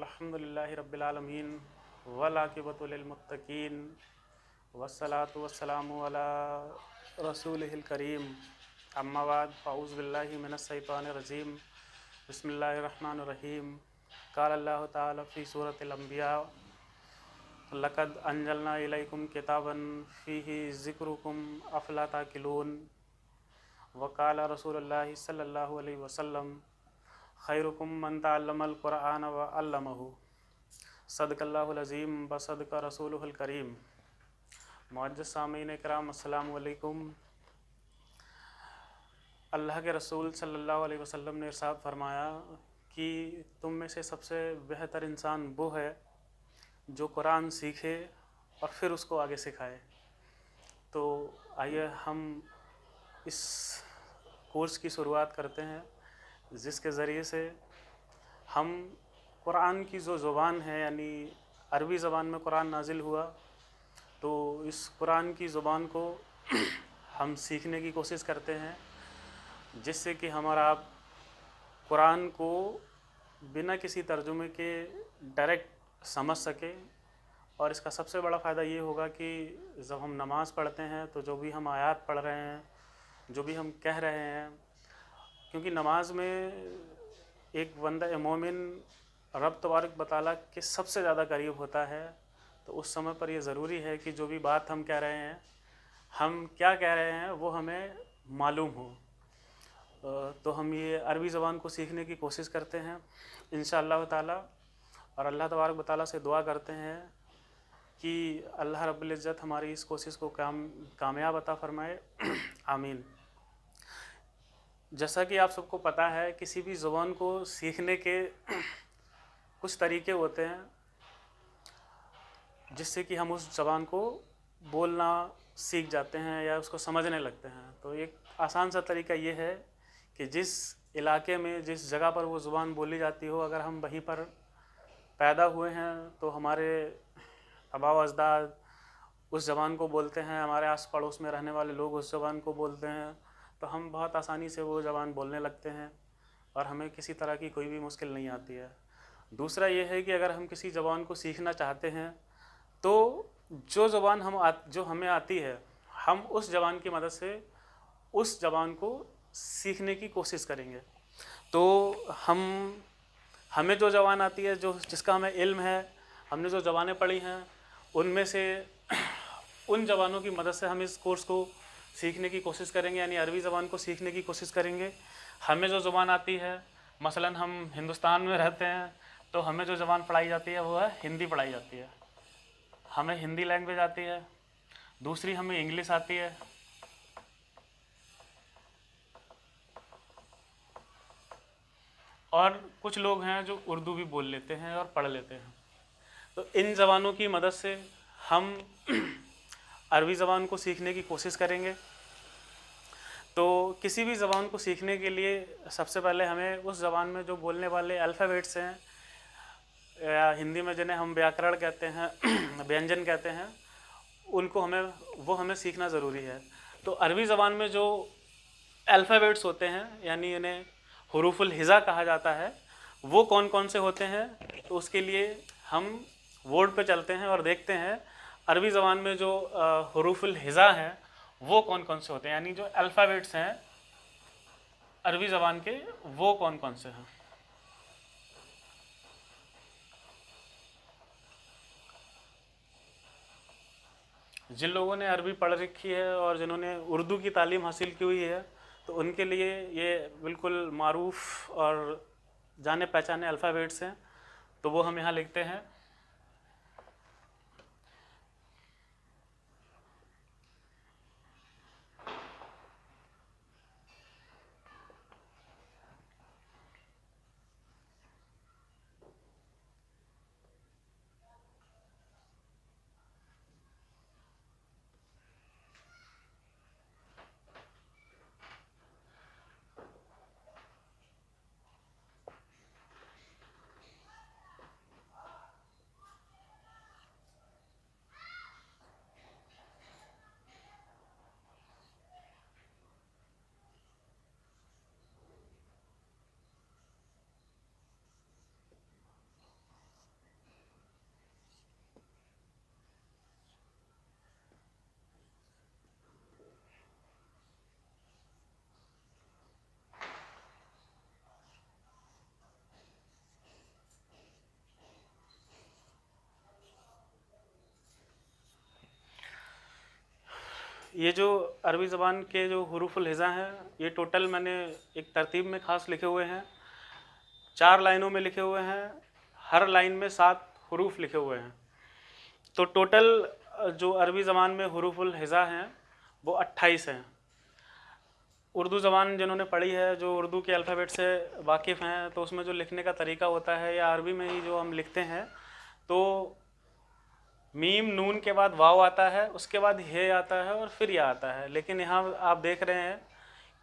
अल्हम्दुलिल्लाह रब्बिल आलमीन वल आक़िबतु लिल मुत्तक़ीन वस्सलातु वस्सलामु अला रसूलिहिल करीम अम्मा बाद फ़अऊज़ु बिल्लाहि मिनश शैतानिर रजीम बिस्मिल्लाहिर रहमानिर रहीम क़ाल अल्लाहु तआला फ़ी सूरतिल अंबिया लक़द अंज़लना इलैकुम किताबन फ़ीहि ज़िक्रुकुम अफ़ला ताक़िलून व क़ाल रसूलुल्लाहि सल्लल्लाहु अलैहि वसल्लम खैरुकुम मन तअल्लमल कुरआन व अल्लमहु सदक़ल्लाहुल अज़ीम व सदक़ रसूलुहुल करीम। मुअज़्ज़ज़ सामीन इकराम अस्सलामु अलैकुम। अल्लाह के रसूल सल्लल्लाहु अलैहि वसल्लम ने इरशाद फरमाया कि तुम में से सबसे बेहतर इंसान वो है जो कुरान सीखे और फिर उसको आगे सिखाए। तो आइए हम इस कोर्स की शुरुआत करते हैं जिसके ज़रिए से हम कुरान की जो ज़ुबान है यानी अरबी ज़बान में कुरान नाजिल हुआ, तो इस कुरान की ज़ुबान को हम सीखने की कोशिश करते हैं जिससे कि हमारा आप कुरान को बिना किसी तर्जुमे के डायरेक्ट समझ सके। और इसका सबसे बड़ा फ़ायदा ये होगा कि जब हम नमाज़ पढ़ते हैं तो जो भी हम आयात पढ़ रहे हैं, जो भी हम कह रहे हैं, क्योंकि नमाज में एक बंदा मोमिन रब तबारक व तआला के सबसे ज़्यादा करीब होता है, तो उस समय पर ये ज़रूरी है कि जो भी बात हम कह रहे हैं, हम क्या कह रहे हैं वो हमें मालूम हो। तो हम ये अरबी ज़बान को सीखने की कोशिश करते हैं इंशाअल्लाह ताला, और अल्लाह तबारक व तआला से दुआ करते हैं कि अल्लाह रब्बुल इज़्ज़त हमारी इस कोशिश को कामयाब अता फ़रमाए आमीन। जैसा कि आप सबको पता है, किसी भी ज़ुबान को सीखने के कुछ तरीके होते हैं जिससे कि हम उस ज़बान को बोलना सीख जाते हैं या उसको समझने लगते हैं। तो एक आसान सा तरीका ये है कि जिस इलाके में, जिस जगह पर वो ज़ुबान बोली जाती हो, अगर हम वहीं पर पैदा हुए हैं तो हमारे आबा व अजदाद उस ज़बान को बोलते हैं, हमारे आस पड़ोस में रहने वाले लोग उस ज़बान को बोलते हैं, तो हम बहुत आसानी से वो ज़बान बोलने लगते हैं और हमें किसी तरह की कोई भी मुश्किल नहीं आती है। दूसरा ये है कि अगर हम किसी ज़बान को सीखना चाहते हैं तो जो ज़बान जो हमें आती है, हम उस ज़बान की मदद से उस ज़बान को सीखने की कोशिश करेंगे। तो हमें जो ज़बान आती है, जो जिसका हमें इल्म है, हमने जो ज़बानें पढ़ी हैं, उनमें से उन ज़बानों की मदद से हम इस कोर्स को सीखने की कोशिश करेंगे, यानी अरबी ज़बान को सीखने की कोशिश करेंगे। हमें जो ज़बान आती है, मसलन हम हिंदुस्तान में रहते हैं तो हमें जो ज़बान पढ़ाई जाती है वो है हिंदी पढ़ाई जाती है, हमें हिंदी लैंग्वेज आती है। दूसरी हमें इंग्लिश आती है। और कुछ लोग हैं जो उर्दू भी बोल लेते हैं और पढ़ लेते हैं। तो इन ज़बानों की मदद से हम अरबी ज़बान को सीखने की कोशिश करेंगे। तो किसी भी ज़बान को सीखने के लिए सबसे पहले हमें उस ज़बान में जो बोलने वाले अल्फ़ाबेट्स हैं, या हिंदी में जिन्हें हम व्याकरण कहते हैं, व्यंजन कहते हैं, उनको हमें सीखना ज़रूरी है। तो अरबी ज़बान में जो अल्फ़ाबेट्स होते हैं, यानी इन्हें हुरूफुल हिज़ा कहा जाता है, वो कौन कौन से होते हैं, तो उसके लिए हम बोर्ड पे चलते हैं और देखते हैं अरबी ज़बान में जो हुरूफुल हिज़ा हैं वो कौन कौन से होते हैं, यानी जो अल्फ़ाबेट्स हैं अरबी ज़बान के वो कौन कौन से हैं। जिन लोगों ने अरबी पढ़ रखी है और जिन्होंने उर्दू की तालीम हासिल की हुई है, तो उनके लिए ये बिल्कुल मारूफ़ और जाने पहचाने अल्फ़ाबेट्स हैं। तो वो हम यहाँ लिखते हैं। ये जो अरबी ज़बान के जो हुरूफुल हिज़ा हैं, ये टोटल मैंने एक तरतीब में ख़ास लिखे हुए हैं, 4 लाइनों में लिखे हुए हैं, हर लाइन में 7 हुरूफ लिखे हुए हैं। तो टोटल जो अरबी ज़बान में हुरूफुल हिज़ा हैं वो 28 हैं। उर्दू ज़बान जिन्होंने पढ़ी है, जो उर्दू के अल्फ़ाबेट से वाकिफ़ हैं, तो उसमें जो लिखने का तरीका होता है या अरबी में ही जो हम लिखते हैं, तो मीम नून के बाद वाव आता है, उसके बाद हे आता है और फिर या आता है। लेकिन यहाँ आप देख रहे हैं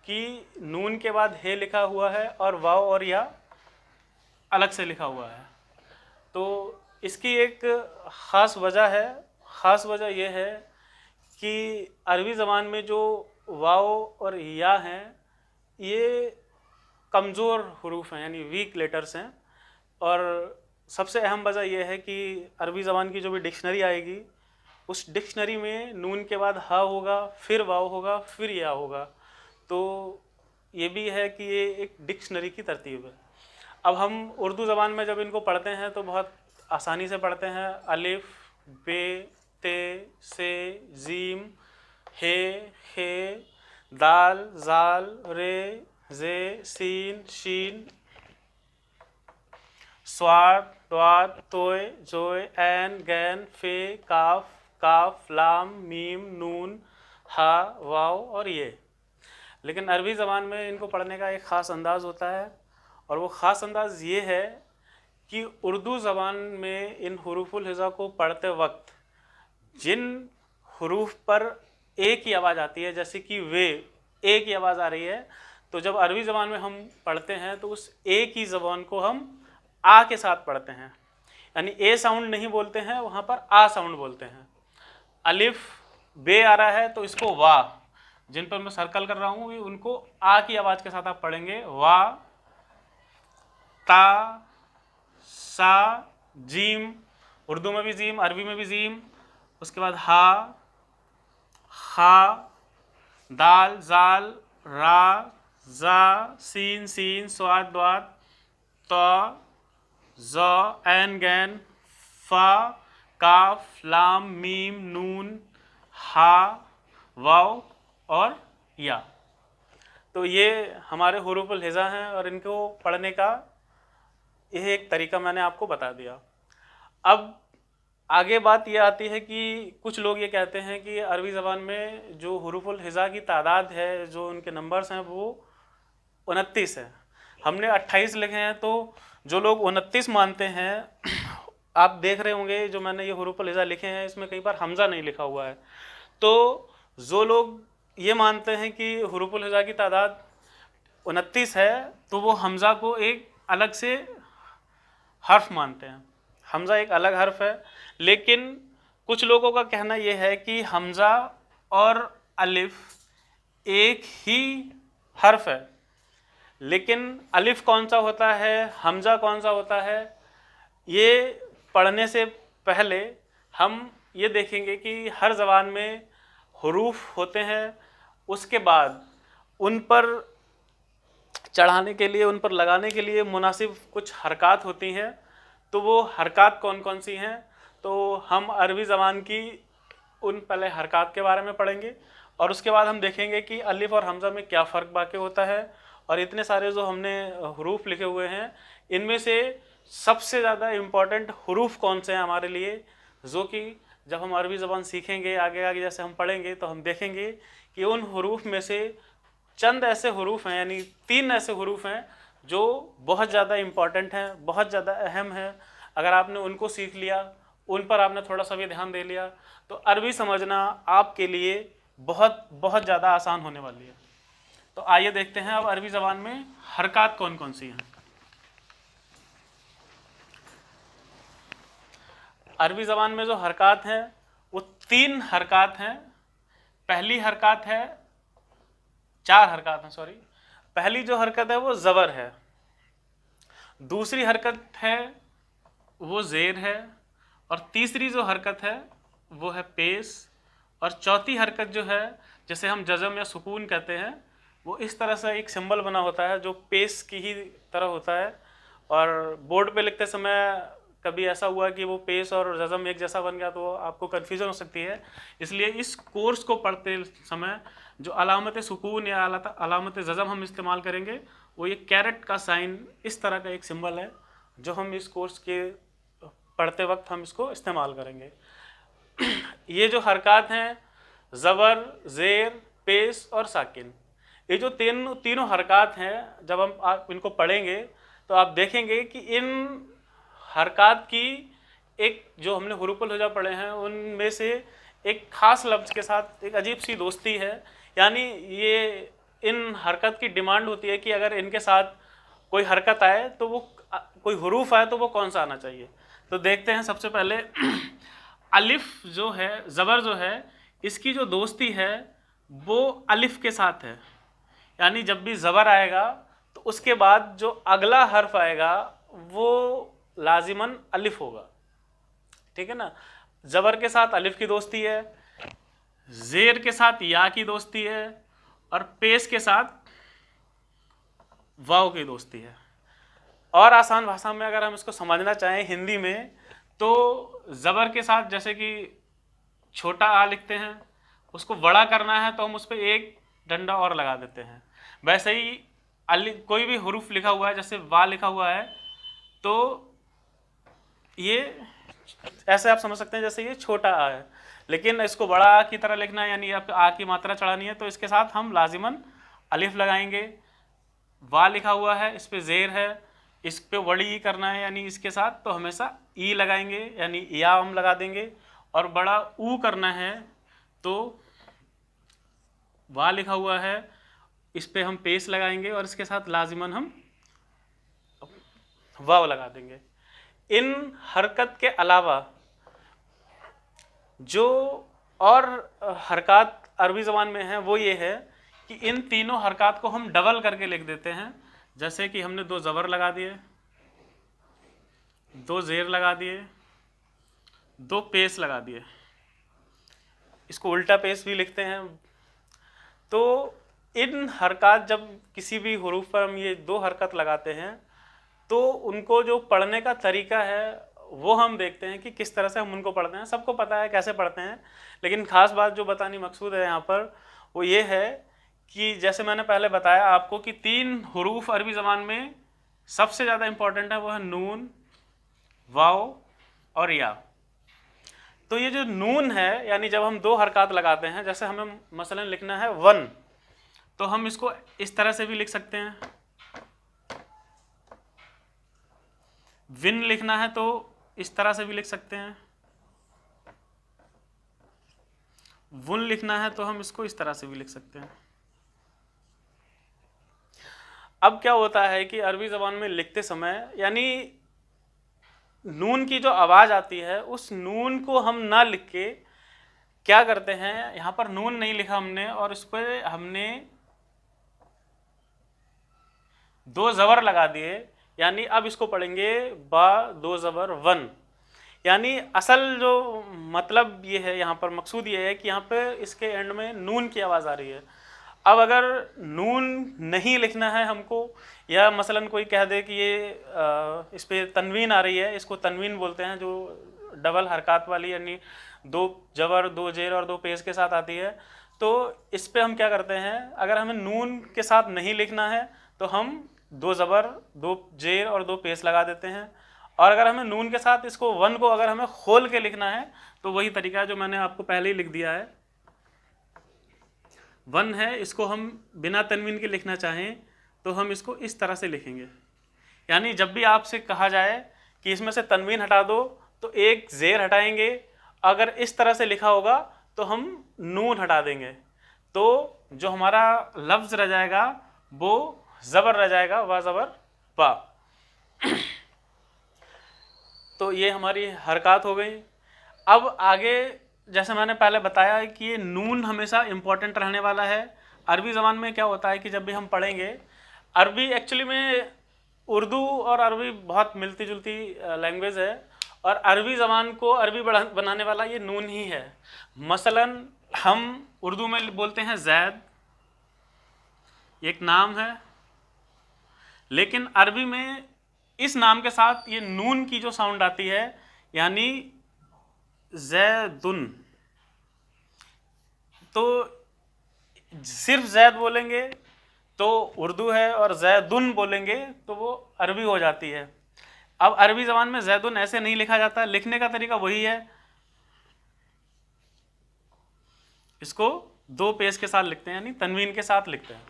कि नून के बाद हे लिखा हुआ है और वाव और या अलग से लिखा हुआ है। तो इसकी एक ख़ास वजह है। ख़ास वजह यह है कि अरबी ज़बान में जो वाव और या हैं, ये कमज़ोर हुरूफ हैं, यानी वीक लेटर्स हैं। और सबसे अहम वजह यह है कि अरबी ज़बान की जो भी डिक्शनरी आएगी, उस डिक्शनरी में नून के बाद हा होगा, फिर वाव होगा, फिर या होगा। तो ये भी है कि ये एक डिक्शनरी की तरतीब है। अब हम उर्दू ज़बान में जब इनको पढ़ते हैं तो बहुत आसानी से पढ़ते हैं। अलिफ, बे, ते, से, जीम, हे, दाल, जाल, रे, जे, सीन, शीन, स्वाद, द्वाद, तोय, जोय, ऐन, गैन, फे, काफ, काफ, लाम, मीम, नून, हा, वाव और ये। लेकिन अरबी ज़बान में इनको पढ़ने का एक ख़ास अंदाज़ होता है, और वो ख़ास अंदाज़ ये है कि उर्दू ज़बान में इन हुरूफुल हिज़ा को पढ़ते वक्त जिन हुरूफ पर एक ही आवाज़ आती है, जैसे कि वे, एक ही आवाज़ आ रही है, तो जब अरबी ज़बान में हम पढ़ते हैं तो उस एक ही ज़बान को हम आ के साथ पढ़ते हैं, यानी ए साउंड नहीं बोलते हैं, वहाँ पर आ साउंड बोलते हैं। अलिफ बे आ रहा है तो इसको वा, जिन पर मैं सर्कल कर रहा हूँ उनको आ की आवाज़ के साथ आप पढ़ेंगे। वा, ता, सा, जीम, उर्दू में भी जीम, अरबी में भी जीम, उसके बाद हा, खा, दाल, जाल, रा, जा, सीन, सीन, स्वाद, द्वाद, तो, ज़, ऐन, गैन, फा, काफ, लाम, मीम, नून, हा, वाव और या। तो ये हमारे हुरूफुल हिज़ा हैं और इनको पढ़ने का यह एक तरीका मैंने आपको बता दिया। अब आगे बात ये आती है कि कुछ लोग ये कहते हैं कि अरबी ज़बान में जो हुरूफुल हिज़ा की तादाद है, जो उनके नंबर्स हैं, वो 29 है। हमने 28 लिखे हैं, तो जो लोग 29 मानते हैं, आप देख रहे होंगे जो मैंने ये हुरूफुल हिज़ा लिखे हैं, इसमें कई बार हमज़ा नहीं लिखा हुआ है। तो जो लोग ये मानते हैं कि हुरूफुल हिज़ा की तादाद 29 है, तो वो हमज़ा को एक अलग से हर्फ मानते हैं। हमज़ा एक अलग हर्फ है, लेकिन कुछ लोगों का कहना यह है कि हमज़ा और अलिफ एक ही हर्फ है, लेकिन अलिफ कौन सा होता है, हमज़ा कौन सा होता है, ये पढ़ने से पहले हम ये देखेंगे कि हर ज़बान में हुरूफ होते हैं, उसके बाद उन पर चढ़ाने के लिए, उन पर लगाने के लिए मुनासिब कुछ हरकत होती हैं। तो वो हरकत कौन कौन सी हैं, तो हम अरबी ज़बान की उन पहले हरकत के बारे में पढ़ेंगे, और उसके बाद हम देखेंगे कि अलिफ और हमज़ा में क्या फ़र्क वाक़ई होता है। और इतने सारे जो हमने हुरूफ लिखे हुए हैं, इनमें से सबसे ज़्यादा इम्पॉर्टेंट हुरूफ कौन से हैं हमारे लिए, जो कि जब हम अरबी ज़बान सीखेंगे, आगे आगे जैसे हम पढ़ेंगे, तो हम देखेंगे कि उन हुरूफ में से चंद ऐसे हुरूफ हैं, यानी 3 ऐसे हुरूफ हैं जो बहुत ज़्यादा इम्पॉर्टेंट हैं, बहुत ज़्यादा अहम हैं। अगर आपने उनको सीख लिया, उन पर आपने थोड़ा सा भी ध्यान दे लिया, तो अरबी समझना आपके लिए बहुत बहुत ज़्यादा आसान होने वाली है। तो आइए देखते हैं अब अरबी ज़बान में हरकत कौन कौन सी हैं। अरबी ज़बान में जो हरकत हैं वो 3 हरकत हैं। पहली हरकत है, 4 हरकत हैं, सॉरी। पहली जो हरकत है वो ज़बर है, दूसरी हरकत है वो ज़ेर है, और तीसरी जो हरकत है वो है पेश, और चौथी हरकत जो है, जैसे हम जज़म या सुकून कहते हैं, वो इस तरह से एक सिंबल बना होता है जो पेश की ही तरह होता है। और बोर्ड पे लिखते समय कभी ऐसा हुआ कि वो पेश और जज़म एक जैसा बन गया तो आपको कन्फ्यूज़न हो सकती है। इसलिए इस कोर्स को पढ़ते समय जो अलामत सुकून या अलामत जज़म हम इस्तेमाल करेंगे वो ये कैरेट का साइन, इस तरह का एक सिंबल है जो हम इस कोर्स के पढ़ते वक्त हम इसको इस्तेमाल करेंगे। ये जो हरकत हैं ज़बर, ज़ेर, पेश और साकिन, ये जो तीनों हरकत हैं, जब हम आप इनको पढ़ेंगे तो आप देखेंगे कि इन हरकत की एक जो हमने हुरूफुल हिजा पढ़े हैं उनमें से एक ख़ास लफ्ज़ के साथ एक अजीब सी दोस्ती है। यानी ये इन हरकत की डिमांड होती है कि अगर इनके साथ कोई हरकत आए तो वो कोई हुरूफ आए तो वो कौन सा आना चाहिए। तो देखते हैं सबसे पहले अलिफ जो है, ज़बर जो है, इसकी जो दोस्ती है वो अलिफ के साथ है। यानी जब भी ज़बर आएगा तो उसके बाद जो अगला हर्फ आएगा वो लाजिमन अलिफ होगा, ठीक है ना। ज़बर के साथ अलिफ की दोस्ती है, ज़ेर के साथ या की दोस्ती है और पेश के साथ वाव की दोस्ती है। और आसान भाषा में अगर हम इसको समझना चाहें हिंदी में तो ज़बर के साथ जैसे कि छोटा आ लिखते हैं, उसको बड़ा करना है तो हम उस पर एक डंडा और लगा देते हैं। वैसे ही कोई भी हुरूफ लिखा हुआ है, जैसे वा लिखा हुआ है, तो ये ऐसे आप समझ सकते हैं जैसे ये छोटा आ है, लेकिन इसको बड़ा आ की तरह लिखना है, यानी आपको आ की मात्रा चढ़ानी है तो इसके साथ हम लाजिमन अलिफ लगाएंगे। वा लिखा हुआ है, इस पे ज़ेर है, इस पे वड़ी ई करना है यानी इसके साथ तो हमेशा ई लगाएंगे यानी या हम लगा देंगे। और बड़ा ऊ करना है तो वा लिखा हुआ है, इस पे हम पेश लगाएंगे और इसके साथ लाजिमन हम वाव लगा देंगे। इन हरकत के अलावा जो और हरकत अरबी ज़बान में है वो ये है कि इन तीनों हरकत को हम डबल करके लिख देते हैं। जैसे कि हमने 2 ज़बर लगा दिए, 2 ज़ेर लगा दिए, 2 पेश लगा दिए, इसको उल्टा पेश भी लिखते हैं। तो इन हरकत जब किसी भी हुरूफ पर हम ये 2 हरकत लगाते हैं तो उनको जो पढ़ने का तरीका है वो हम देखते हैं कि किस तरह से हम उनको पढ़ते हैं। सबको पता है कैसे पढ़ते हैं, लेकिन ख़ास बात जो बतानी मकसूद है यहाँ पर वो ये है कि जैसे मैंने पहले बताया आपको कि 3 हुरूफ अरबी ज़बान में सबसे ज़्यादा इम्पॉर्टेंट है, वो है नून, वाव और या। तो ये जो नून है यानी जब हम 2 हरकत लगाते हैं, जैसे हमें मसलन लिखना है 1 तो हम इसको इस तरह से भी लिख सकते हैं, विन लिखना है तो इस तरह से भी लिख सकते हैं, वुन लिखना है तो हम इसको इस तरह से भी लिख सकते हैं। अब क्या होता है कि अरबी ज़बान में लिखते समय यानी नून की जो आवाज़ आती है उस नून को हम ना लिख के क्या करते हैं, यहाँ पर नून नहीं लिखा हमने और इस पर हमने 2 ज़बर लगा दिए, यानी अब इसको पढ़ेंगे बा 2 ज़बर 1। यानी असल जो मतलब ये है यहाँ पर मकसूद ये है कि यहाँ पे इसके एंड में नून की आवाज़ आ रही है। अब अगर नून नहीं लिखना है हमको या मसलन कोई कह दे कि ये इस पर तनवीन आ रही है, इसको तनवीन बोलते हैं, जो डबल हरकत वाली यानी 2 ज़बर 2 ज़ेर और 2 पेश के साथ आती है। तो इस पे हम क्या करते हैं, अगर हमें नून के साथ नहीं लिखना है तो हम 2 ज़बर 2 ज़ेर और 2 पेश लगा देते हैं। और अगर हमें नून के साथ इसको 1 को अगर हमें खोल के लिखना है तो वही तरीका है जो मैंने आपको पहले ही लिख दिया है। 1 है, इसको हम बिना तनवीन के लिखना चाहें तो हम इसको इस तरह से लिखेंगे। यानी जब भी आपसे कहा जाए कि इसमें से तनवीन हटा दो तो एक ज़ेर हटाएंगे, अगर इस तरह से लिखा होगा तो हम नून हटा देंगे, तो जो हमारा लफ्ज़ रह जाएगा वो ज़बर रह जाएगा, वा ज़बर बा। तो ये हमारी हरकत हो गई। अब आगे जैसे मैंने पहले बताया है कि ये नून हमेशा इम्पॉर्टेंट रहने वाला है। अरबी ज़बान में क्या होता है कि जब भी हम पढ़ेंगे, अरबी एक्चुअली में उर्दू और अरबी बहुत मिलती जुलती लैंग्वेज है और अरबी ज़बान को अरबी बनाने वाला ये नून ही है। मसलन हम उर्दू में बोलते हैं ज़ैद, एक नाम है, लेकिन अरबी में इस नाम के साथ ये नून की जो साउंड आती है, यानी जैदुन, तो सिर्फ जैद बोलेंगे तो उर्दू है, और जैदुन बोलेंगे तो वो अरबी हो जाती है। अब अरबी ज़बान में जैदुन ऐसे नहीं लिखा जाता, लिखने का तरीका वही है, इसको 2 पेश के साथ लिखते हैं, यानी तनवीन के साथ लिखते हैं।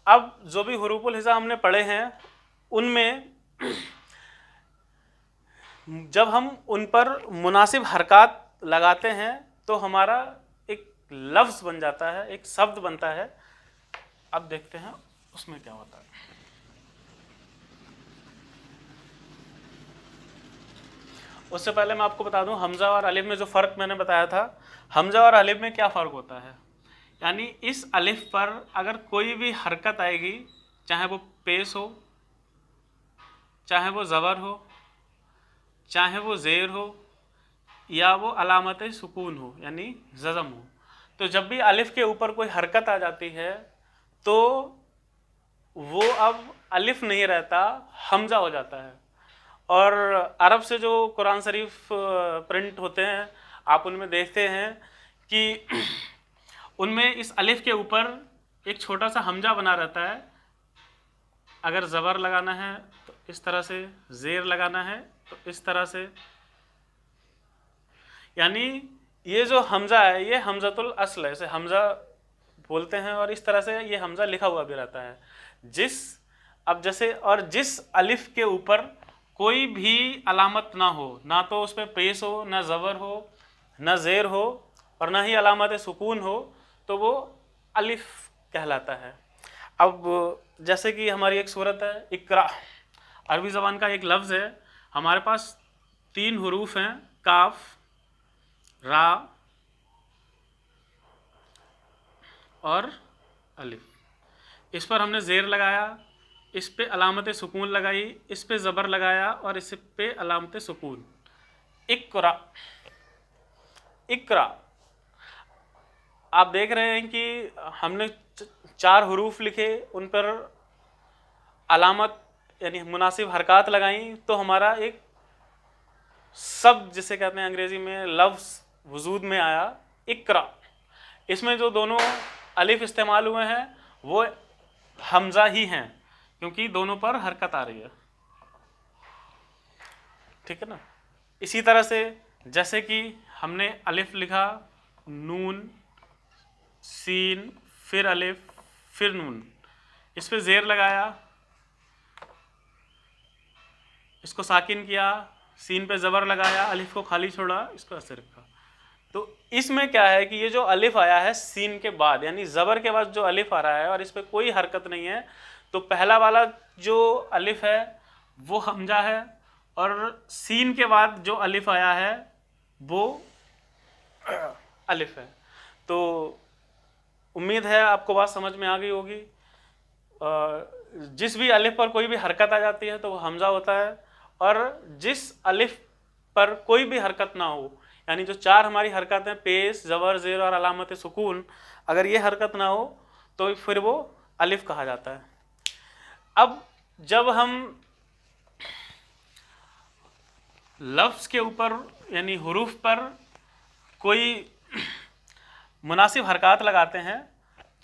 अब जो भी हुरूफुल हिजा हमने पढ़े हैं, उनमें जब हम उन पर मुनासिब हरकत लगाते हैं तो हमारा एक लफ्ज़ बन जाता है, एक शब्द बनता है। अब देखते हैं उसमें क्या होता है। उससे पहले मैं आपको बता दूं, हमज़ा और अलिफ में जो फ़र्क मैंने बताया था, हमज़ा और अलिफ में क्या फ़र्क होता है। यानी इस अलिफ पर अगर कोई भी हरकत आएगी, चाहे वो पेश हो, चाहे वो ज़बर हो, चाहे वो ज़ेर हो, या वो अलामत सुकून हो यानी ज़ज़म हो, तो जब भी अलिफ के ऊपर कोई हरकत आ जाती है तो वो अब अलिफ नहीं रहता, हमज़ा हो जाता है। और अरब से जो कुरान शरीफ प्रिंट होते हैं, आप उनमें देखते हैं कि उनमें इस अलिफ के ऊपर एक छोटा सा हमज़ा बना रहता है। अगर ज़बर लगाना है तो इस तरह से, ज़ेर लगाना है तो इस तरह से, यानी ये जो हमज़ा है ये हमज़तुल अस्ल है, इसे हमज़ा बोलते हैं, और इस तरह से ये हमज़ा लिखा हुआ भी रहता है। अब जैसे, और जिस अलिफ के ऊपर कोई भी अलामत ना हो, ना तो उस पर पेश हो, ना ज़बर हो, ना ज़ेर हो, और ना ही अलामत सुकून हो, तो वो अलिफ कहलाता है। अब जैसे कि हमारी एक सूरत है इकरा, अरबी ज़बान का एक लफ्ज़ है, हमारे पास 3 हुरूफ हैं, काफ, रा और अलिफ। इस पर हमने ज़ेर लगाया, इस पे अलामत सुकून लगाई, इस पे ज़बर लगाया, और इस पे अलामत सुकून। इकरा, इकरा। आप देख रहे हैं कि हमने 4 हुरूफ लिखे, उन पर अलामत यानी मुनासिब हरकत लगाई, तो हमारा एक शब्द जिसे कहते हैं अंग्रेज़ी में लफ्ज़ वजूद में आया, इकरा। इसमें जो दोनों अलिफ इस्तेमाल हुए हैं वो हमज़ा ही हैं, क्योंकि दोनों पर हरकत आ रही है, ठीक है ना। इसी तरह से जैसे कि हमने अलिफ लिखा, नून, सीन, फिर अलिफ, फिर नून, इस पे ज़ेर लगाया, इसको साकिन किया, सीन पे ज़बर लगाया, अलिफ को खाली छोड़ा, इसको ऐसे रखा। तो इसमें क्या है कि ये जो अलिफ आया है सीन के बाद, यानी ज़बर के बाद जो अलिफ आ रहा है और इस पर कोई हरकत नहीं है, तो पहला वाला जो अलिफ है वो हमज़ा है, और सीन के बाद जो अलिफ आया है वो अलिफ है। तो उम्मीद है आपको बात समझ में आ गई होगी। जिस भी अलिफ पर कोई भी हरकत आ जाती है तो वो हमज़ा होता है, और जिस अलिफ पर कोई भी हरकत ना हो, यानी जो 4 हमारी हरकतें पेश, ज़बर, ज़ेर और अलामत सुकून, अगर ये हरकत ना हो तो फिर वो अलिफ कहा जाता है। अब जब हम लफ्ज़ के ऊपर यानी हुरूफ पर कोई मुनासिब हरकत लगाते हैं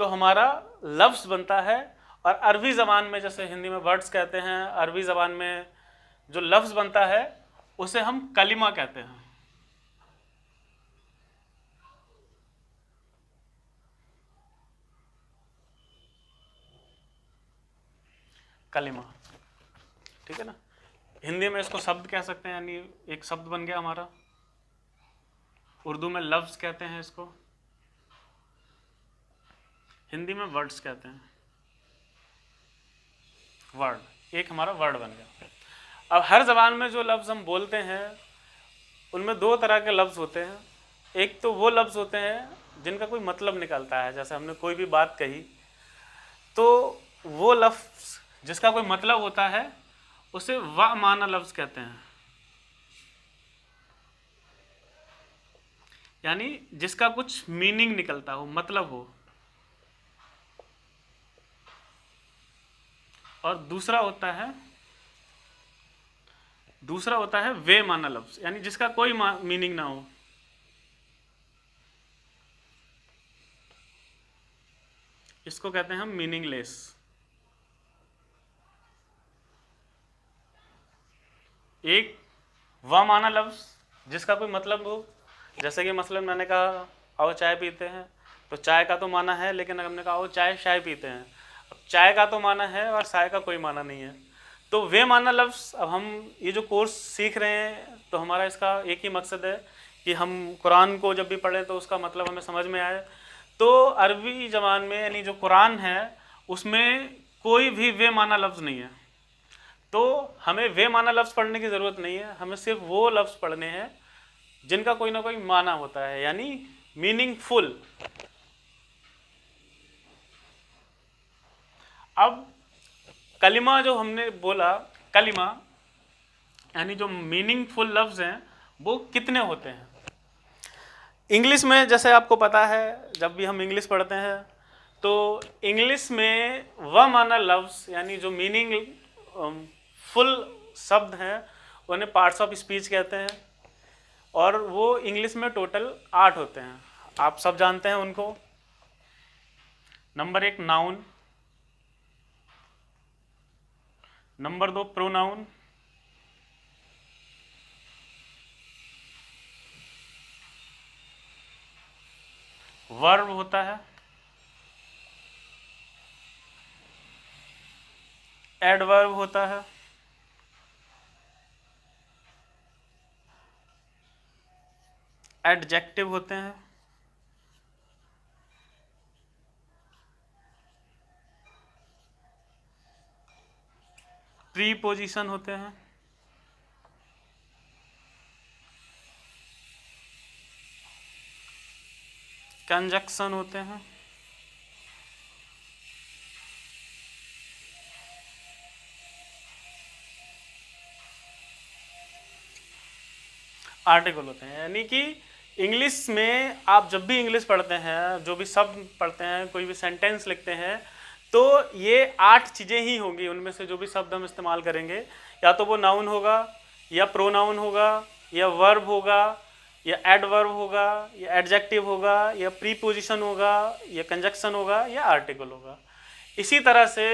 तो हमारा लफ्ज़ बनता है। और अरबी ज़बान में, जैसे हिंदी में वर्ड्स कहते हैं, अरबी ज़बान में जो लफ्ज़ बनता है उसे हम कलिमा कहते हैं। कलिमा, ठीक है ना। हिंदी में इसको शब्द कह सकते हैं, यानी एक शब्द बन गया हमारा। उर्दू में लफ्ज़ कहते हैं इसको, हिंदी में वर्ड्स कहते हैं। वर्ड, एक हमारा वर्ड बन गया। अब हर ज़बान में जो लफ्ज़ हम बोलते हैं उनमें 2 तरह के लफ्ज़ होते हैं। एक तो वो लफ्ज़ होते हैं जिनका कोई मतलब निकलता है, जैसे हमने कोई भी बात कही तो वो लफ्ज़ जिसका कोई मतलब होता है उसे वा माना लफ्ज़ कहते हैं, यानी जिसका कुछ मीनिंग निकलता हो, मतलब हो। और दूसरा होता है दूसरा होता है वे माना लफ्ज, यानी जिसका कोई मीनिंग ना हो। इसको कहते हैं हम मीनिंगलेस। एक व माना लफ्ज जिसका कोई मतलब हो, जैसे कि मसलन मैंने कहा आओ चाय पीते हैं, तो चाय का तो माना है, लेकिन अगर हमने कहा आओ चाय शाय पीते हैं, अब चाय का तो माना है और शाय का कोई माना नहीं है। तो वे माना लफ्ज़, अब हम ये जो कोर्स सीख रहे हैं तो हमारा इसका एक ही मकसद है कि हम कुरान को जब भी पढ़ें तो उसका मतलब हमें समझ में आए। तो अरबी ज़बान में यानी जो कुरान है उसमें कोई भी वे माना लफ्ज़ नहीं है, तो हमें वे माना लफ्ज़ पढ़ने की ज़रूरत नहीं है, हमें सिर्फ वो लफ्ज़ पढ़ने हैं जिनका कोई ना कोई माना होता है, यानी मीनिंगफुल। अब कलिमा जो हमने बोला, कलिमा यानी जो मीनिंगफुल लफ्ज़ हैं वो कितने होते हैं। इंग्लिश में जैसे आपको पता है, जब भी हम इंग्लिश पढ़ते हैं तो इंग्लिश में व माना लफ्ज़ यानी जो मीनिंग फुल शब्द हैं उन्हें पार्ट्स ऑफ स्पीच कहते हैं, और वो इंग्लिश में टोटल 8 होते हैं। आप सब जानते हैं उनको। Number 1 noun, number 2 pronoun, verb होता है, एडवर्ब होता है, एडजेक्टिव होते हैं, प्रीपोजिशन होते हैं, कंजक्शन होते हैं, आर्टिकल होते हैं। यानी कि इंग्लिश में आप जब भी इंग्लिश पढ़ते हैं, जो भी शब्द पढ़ते हैं, कोई भी सेंटेंस लिखते हैं, तो ये 8 चीज़ें ही होंगी। उनमें से जो भी शब्द हम इस्तेमाल करेंगे, या तो वो नाउन होगा, या प्रोनाउन होगा, या वर्ब होगा, या एडवर्ब होगा, या एडजेक्टिव होगा, या प्रीपोजिशन होगा, या कंजक्शन होगा, या आर्टिकल होगा। इसी तरह से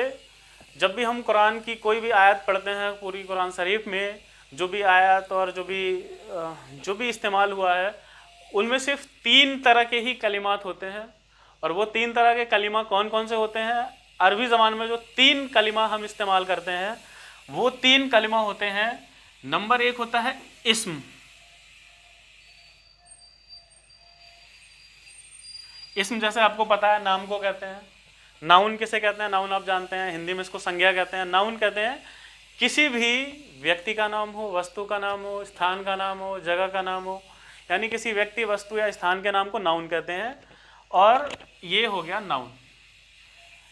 जब भी हम कुरान की कोई भी आयत पढ़ते हैं, पूरी कुरान शरीफ में जो भी आयत और जो भी इस्तेमाल हुआ है, उनमें सिर्फ 3 तरह के ही कलिमात होते हैं। और वो 3 तरह के कलिमा कौन कौन से होते हैं? अरबी ज़बान में जो 3 कलिमा हम इस्तेमाल करते हैं वो 3 कलिमा होते हैं। नंबर 1 होता है इस्म। इस्म जैसे आपको पता है नाम को कहते हैं। नाउन किसे कहते हैं? नाउन आप जानते हैं, हिंदी में इसको संज्ञा कहते हैं। नाउन कहते हैं किसी भी व्यक्ति का नाम हो, वस्तु का नाम हो, स्थान का नाम हो, जगह का नाम हो, यानी किसी व्यक्ति, वस्तु या स्थान के नाम को नाउन कहते हैं। और ये हो गया नाउन।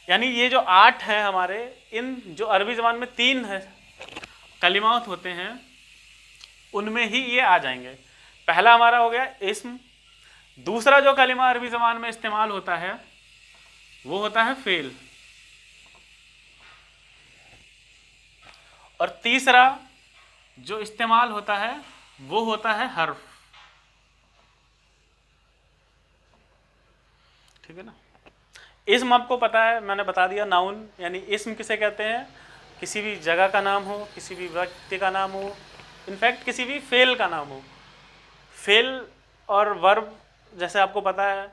यानी ये जो 8 हैं हमारे, इन जो अरबी ज़बान में 3 है कलिमात होते हैं, उनमें ही ये आ जाएंगे। पहला हमारा हो गया इस्म। दूसरा जो कलिमा अरबी ज़बान में इस्तेमाल होता है वो होता है फेल। और तीसरा जो इस्तेमाल होता है वो होता है हर्फ। ठीक है ना। इस्म आपको पता है, मैंने बता दिया। नाउन यानी इस्म किसे कहते हैं? किसी भी जगह का नाम हो, किसी भी व्यक्ति का नाम हो, इनफैक्ट किसी भी फेल का नाम हो। फेल और वर्ब जैसे आपको पता है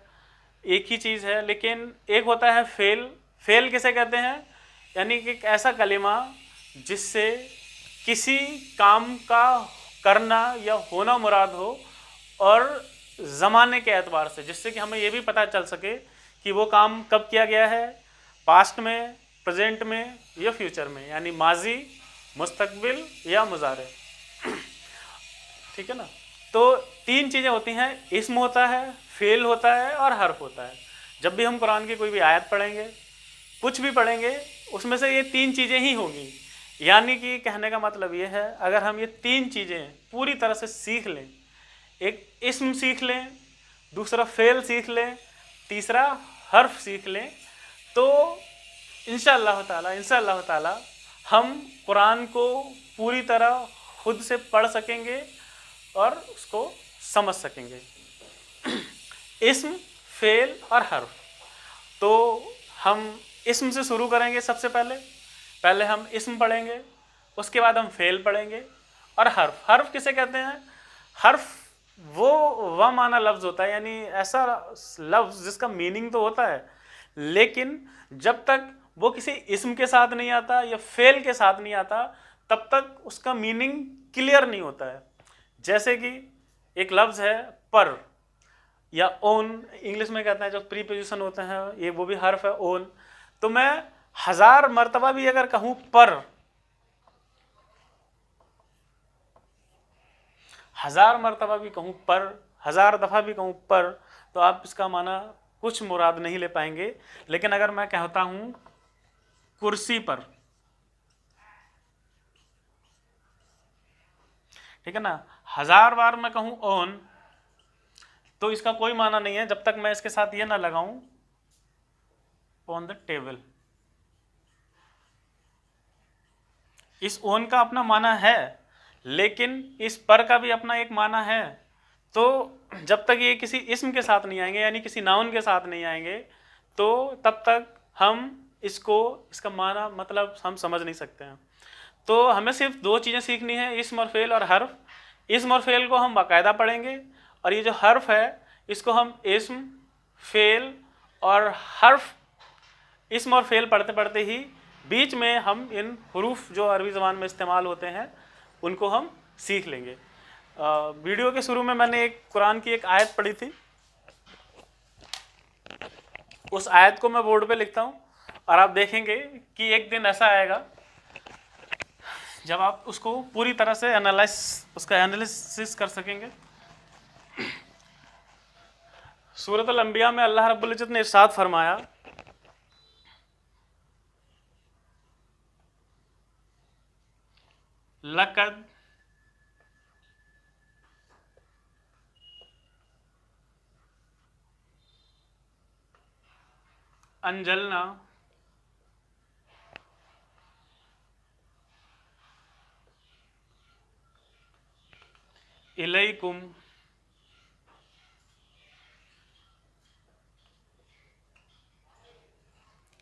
एक ही चीज़ है, लेकिन एक होता है फेल। फेल किसे कहते हैं? यानी कि एक ऐसा कलिमा जिससे किसी काम का करना या होना मुराद हो, और ज़माने के एतबार से, जिससे कि हमें ये भी पता चल सके कि वो काम कब किया गया है, पास्ट में, प्रेजेंट में या फ्यूचर में, यानी माजी, मुस्तकबिल या मुजारे। ठीक है ना। तो 3 चीज़ें होती हैं, इस्म होता है, फेल होता है और हर्फ होता है। जब भी हम कुरान की कोई भी आयत पढ़ेंगे, कुछ भी पढ़ेंगे, उसमें से ये 3 चीज़ें ही होंगी। यानी कि कहने का मतलब ये है, अगर हम ये 3 चीज़ें पूरी तरह से सीख लें, एक इस्म सीख लें, दूसरा फेल सीख लें, तीसरा हर्फ सीख लें, तो इंशाअल्लाह ताला हम कुरान को पूरी तरह खुद से पढ़ सकेंगे और उसको समझ सकेंगे। इस्म, फेल और हर्फ। तो हम इस्म से शुरू करेंगे। सबसे पहले हम इस्म पढ़ेंगे, उसके बाद हम फेल पढ़ेंगे और हर्फ। हर्फ किसे कहते हैं? हर्फ वह माना लफ्ज़ होता है, यानी ऐसा लफ्ज़ जिसका मीनिंग तो होता है, लेकिन जब तक वो किसी इस्म के साथ नहीं आता या फेल के साथ नहीं आता तब तक उसका मीनिंग क्लियर नहीं होता है। जैसे कि एक लफ्ज़ है पर या ओन, इंग्लिश में कहते हैं जो प्रीपोजिशन होते हैं ये, वो भी हर्फ है ओन। तो मैं 1000 मर्तबा भी अगर कहूँ पर, 1000 मर्तबा भी कहूँ पर, 1000 दफ़ा भी कहूँ पर, तो आप इसका माना कुछ मुराद नहीं ले पाएंगे। लेकिन अगर मैं कहता हूँ कुर्सी पर, ठीक है ना, 1000 बार मैं कहूँ ऑन, तो इसका कोई माना नहीं है जब तक मैं इसके साथ ये ना लगाऊं ऑन द टेबल। इस ऑन का अपना माना है, लेकिन इस पर का भी अपना एक माना है। तो जब तक ये किसी इस्म के साथ नहीं आएंगे, यानी किसी नाउन के साथ नहीं आएंगे, तो तब तक हम इसका माना मतलब हम समझ नहीं सकते हैं। तो हमें सिर्फ 2 चीज़ें सीखनी है, इस्म और फेल और हर्फ। इस्म और फेल को हम बाकायदा पढ़ेंगे, और ये जो हर्फ है इसको हम इस्म, फेल और हर्फ, इस्म और फेल पढ़ते पढ़ते ही बीच में हम इन हरूफ जो अरबी ज़बान में इस्तेमाल होते हैं उनको हम सीख लेंगे। वीडियो के शुरू में मैंने कुरान की एक आयत पढ़ी थी, उस आयत को मैं बोर्ड पे लिखता हूँ, और आप देखेंगे कि एक दिन ऐसा आएगा जब आप उसको पूरी तरह से उसका एनालिसिस कर सकेंगे। सूरत अल-अंबिया में अल्लाह रब्बुल इज्जत ने इरशाद फरमाया, लक़द अंजलना इलैकुम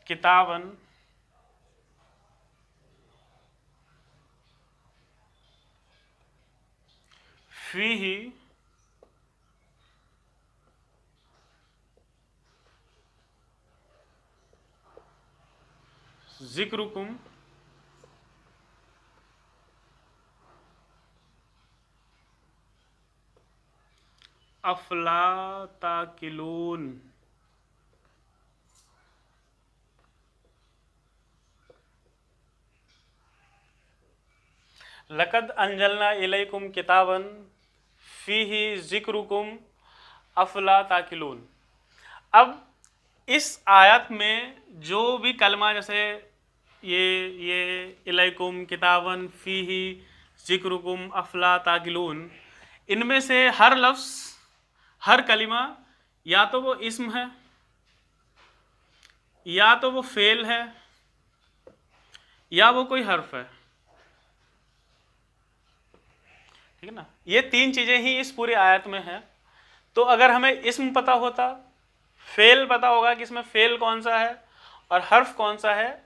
किताबन फीही ज़िक्रुकुम अफला ताकिलून। लक़द अंजलना इलैकुम किताबन फीही ज़िक्रुकुम अफला ताकिलून। अब इस आयत में जो भी कलमा, जैसे ये इलैकुम किताबन फीही ज़िक्रुकुम अफला ताकिलून, इनमें से हर लफ्ज़, हर कलिमा या तो वो इस्म है, या तो वो फेल है, या वो कोई हर्फ है, ठीक है ना। ये 3 चीज़ें ही इस पूरी आयत में हैं। तो अगर हमें इस्म पता होता, फेल पता होगा कि इसमें फेल कौन सा है और हर्फ कौन सा है,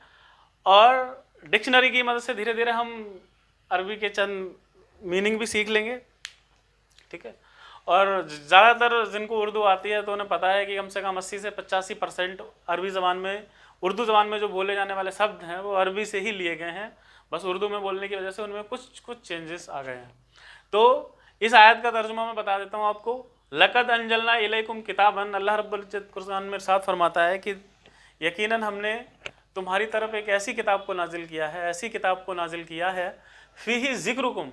और डिक्शनरी की मदद से धीरे धीरे हम अरबी के चंद मीनिंग भी सीख लेंगे, ठीक है। और ज़्यादातर जिनको उर्दू आती है तो उन्हें पता है कि कम से कम 80 से 85% अरबी ज़बान में, उर्दू ज़बान में जो बोले जाने वाले शब्द हैं वो अरबी से ही लिए गए हैं, बस उर्दू में बोलने की वजह से उनमें कुछ चेंजेस आ गए हैं। तो इस आयत का तर्जुमा मैं बता देता हूँ आपको। लक़द अंजलना इलैकुम किताबन, अल्लाह रब्बुल इज्जत कुरान में इरशाद फरमाता है कि यकीनन हमने तुम्हारी तरफ एक ऐसी किताब को नाजिल किया है, ऐसी किताब को नाजिल किया है, फ़ीही ज़िक्रुकुम,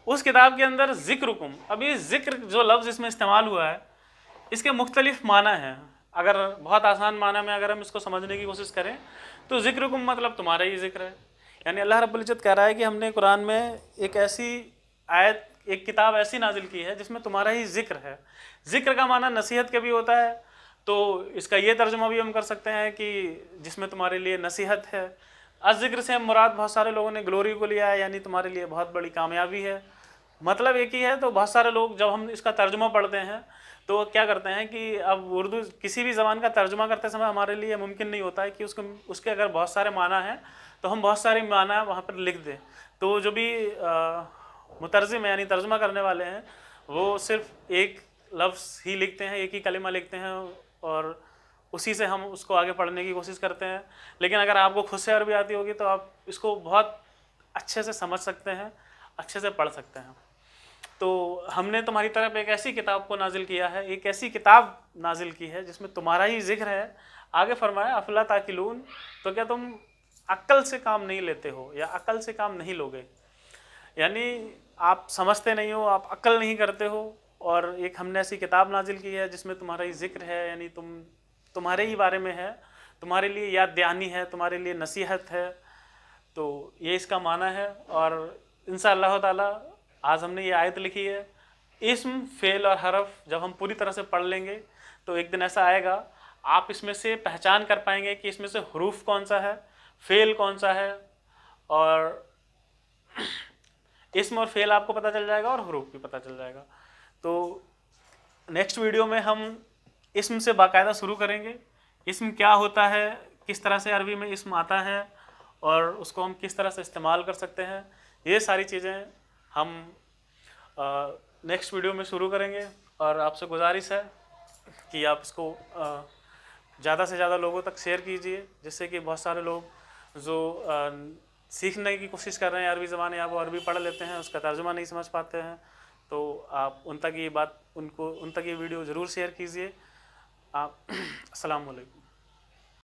उस किताब के अंदर ज़िक्रुकुम। अभी ज़िक्र जो लफ्ज़ इसमें इस्तेमाल हुआ है इसके मुख्तलिफ माना हैं। अगर बहुत आसान माना में अगर हम इसको समझने की कोशिश करें तो ज़िक्रुकुम मतलब तुम्हारा ही ज़िक्र है, यानी अल्लाह रब्बुल इज्जत कह रहा है कि हमने कुरान में एक ऐसी आयत, एक किताब ऐसी नाजिल की है जिसमें तुम्हारा ही ज़िक्र है। ज़िक्र का माना नसीहत के भी होता है, तो इसका ये तर्जुमा भी हम कर सकते हैं कि जिसमें तुम्हारे लिए नसीहत है। अज़िक्र से मुराद बहुत सारे लोगों ने ग्लोरी को लिया है, यानी तुम्हारे लिए बहुत बड़ी कामयाबी है, मतलब एक ही है। तो बहुत सारे लोग जब हम इसका तर्जुमा पढ़ते हैं तो क्या करते हैं कि अब उर्दू किसी भी ज़बान का तर्जुमा करते समय हमारे लिए मुमकिन नहीं होता है कि उसके अगर बहुत सारे माना हैं तो हम बहुत सारे माना वहाँ पर लिख दें। तो जो भी मुतरजिम है यानी तर्जुमा करने वाले हैं वो सिर्फ एक लफ्ज़ ही लिखते हैं, एक ही कलिमा लिखते हैं और उसी से हम उसको आगे पढ़ने की कोशिश करते हैं। लेकिन अगर आपको खुद से अरबी आती होगी तो आप इसको बहुत अच्छे से समझ सकते हैं, अच्छे से पढ़ सकते हैं। तो हमने तुम्हारी तरफ एक ऐसी किताब को नाजिल किया है, एक ऐसी किताब नाजिल की है जिसमें तुम्हारा ही जिक्र है। आगे फरमाया अफला ताकिलून, तो क्या तुम अक्ल से काम नहीं लेते हो या अक्ल से काम नहीं लोगे, यानी आप समझते नहीं हो, आप अक्ल नहीं करते हो। और एक हमने ऐसी किताब नाजिल की है जिसमें तुम्हारा ही जिक्र है, यानी तुम्हारे ही बारे में है, तुम्हारे लिए याद दहानी है, तुम्हारे लिए नसीहत है। तो ये इसका माना है। और इंशाअल्लाह ताला आज हमने ये आयत लिखी है, इस्म फ़ेल और हरफ जब हम पूरी तरह से पढ़ लेंगे तो एक दिन ऐसा आएगा आप इसमें से पहचान कर पाएंगे कि इसमें से हरूफ कौन सा है, फ़ेल कौन सा है, और इस्म और फ़ेल आपको पता चल जाएगा और हरूफ भी पता चल जाएगा। तो नेक्स्ट वीडियो में हम इस्म से बाकायदा शुरू करेंगे, इस्म क्या होता है, किस तरह से अरबी में इस्म आता है और उसको हम किस तरह से इस्तेमाल कर सकते हैं, ये सारी चीज़ें हम नेक्स्ट वीडियो में शुरू करेंगे। और आपसे गुजारिश है कि आप इसको ज़्यादा से ज़्यादा लोगों तक शेयर कीजिए, जिससे कि बहुत सारे लोग जो सीखने की कोशिश कर रहे हैं अरबी ज़बान या वो अरबी पढ़ लेते हैं, उसका तर्जुमा नहीं समझ पाते हैं, तो आप उन तक ये वीडियो ज़रूर शेयर कीजिए। आप अस्सलाम वालेकुम।